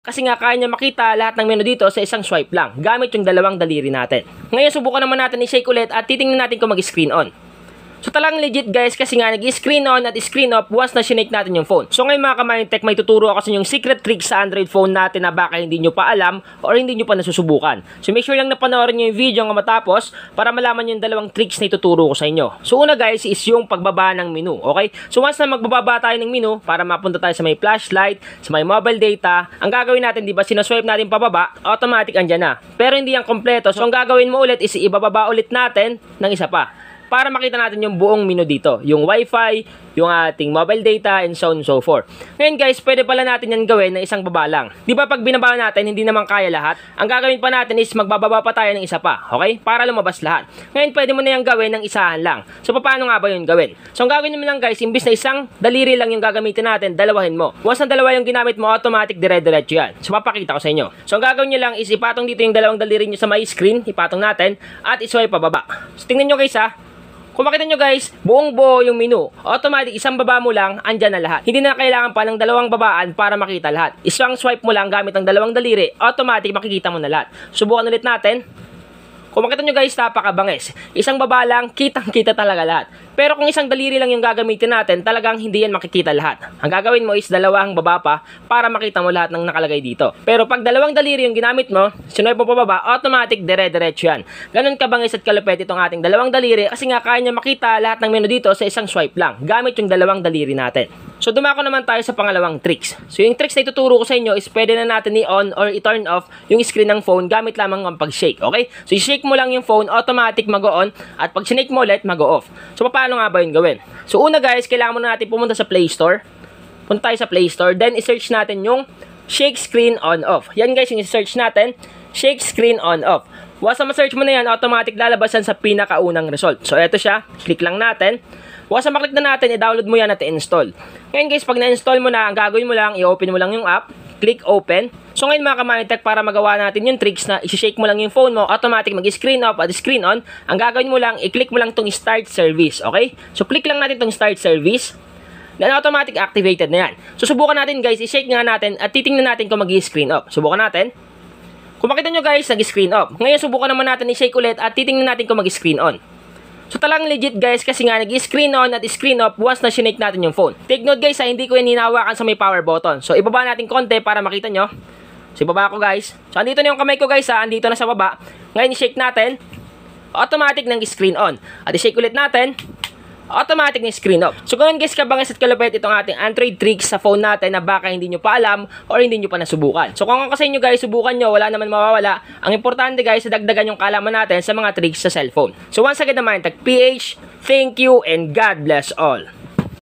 Kasi nga kaya niya makita lahat ng menu dito sa isang swipe lang gamit yung dalawang daliri natin. Ngayon subukan naman natin i-shake ulit at titingnan natin kung mag-screen on. So talagang legit guys kasi nga nag-screen on at screen off once na sinake natin yung phone. So ngayon mga ka-Mindtech, may tuturo ako sa inyong secret trick sa Android phone natin na baka hindi nyo pa alam or hindi nyo pa nasusubukan. So make sure lang na panoorin nyo yung video nga matapos para malaman yung dalawang tricks na ituturo ko sa inyo. So una guys is yung pagbaba ng menu, okay? So once na magbababa tayo ng menu para mapunta tayo sa may flashlight, sa may mobile data, ang gagawin natin, di ba, sinoswipe natin pababa, automatic andyan na. Pero hindi yan kompleto. So ang gagawin mo ulit is ibababa ulit natin ng isa pa para makita natin yung buong menu dito. Yung wifi, yung ating mobile data, and so on and so forth. Ngayon guys, pwede pala natin yan gawin na isang baba lang. Di ba pag binaba natin, hindi naman kaya lahat? Ang gagawin pa natin is magbababa pa tayo ng isa pa, okay? Para lumabas lahat. Ngayon, pwede mo na yan gawin ng isahan lang. So, paano nga ba yun gawin? So, ang gagawin mo lang guys, imbis na isang daliri lang yung gagamitin natin, dalawahin mo. Once na dalawa yung ginamit mo, automatic dire-diretso yan. So, papakita ko sa inyo. So, ang gagawin nyo lang is ipatong dito yung dalawang daliri nyo sa may screen, ipatong natin, at iswipe pababa. So, tingnan nyo guys ha. Kung makita nyo guys, buong buo yung menu. Automatic, isang baba mo lang, andyan na lahat. Hindi na kailangan pa ng dalawang babaan para makita lahat. Isang swipe mo lang gamit ang dalawang daliri, automatic makikita mo na lahat. Subukan ulit natin. Kung makita nyo guys, napakabangis. Isang baba lang, kitang-kita talaga lahat. Pero kung isang daliri lang yung gagamitin natin, talagang hindi yan makikita lahat. Ang gagawin mo is dalawang baba pa para makita mo lahat ng nakalagay dito. Pero pag dalawang daliri yung ginamit mo, sinuwipe mo pababa, automatic dire-diretso yan. Ganun kabangis at kalupet itong ating dalawang daliri kasi nga kaya niya makita lahat ng menu dito sa isang swipe lang gamit yung dalawang daliri natin. So dumako naman tayo sa pangalawang tricks. So yung tricks na ituturo ko sa inyo is pwede na natin i-on or i-turn off yung screen ng phone gamit lamang ang pag-shake, okay? So i-shake mo lang yung phone, automatic mag-on, at pag sinake mo ulit, mag-off. So paano nga ba yun gawin? So una guys, kailangan muna natin pumunta sa Play Store. Punta tayo sa Play Store, then i-search natin yung shake screen on off. Yan guys yung i-search natin, shake screen on off. Once na ma-search mo na yan, automatic lalabas yan sa pinakaunang result. So eto siya, click lang natin. Once na maklik na natin, i-download mo yan at i-install. Ngayon guys, pag na-install mo na, ang gagawin mo lang, i-open mo lang yung app, click open. So ngayon mga ka-Mindtech, para magawa natin yung tricks na i-shake mo lang yung phone mo, automatic mag-screen off at screen on, ang gagawin mo lang, i-click mo lang tong start service, okay? So click lang natin tong start service, then automatic activated na yan. So subukan natin guys, i-shake nga natin at titingnan natin kung mag-screen off. Subukan natin. Kung makita nyo guys, nag-screen off. Ngayon subukan naman natin i-shake ulit at titingnan natin kung mag-screen on. So talagang legit guys kasi nga nag-screen on at screen off once na sinake natin yung phone. Take note guys ha, hindi ko yan hinahawakan sa may power button. So ibaba natin konti para makita nyo. So ibaba ko guys. So andito na yung kamay ko guys ha, andito na sa baba. Ngayon i-shake natin, automatic nang screen on. At i-shake ulit natin, automatic na screen off. So ganun guys kabangis at kalupet itong ating Android tricks sa phone natin na baka hindi nyo pa alam or hindi nyo pa nasubukan. So kung ako sa inyo guys, subukan nyo, wala naman mawawala. Ang importante guys, dagdagan yung kalaman natin sa mga tricks sa cellphone. So once again naman, Mindtech PH, thank you and God bless all.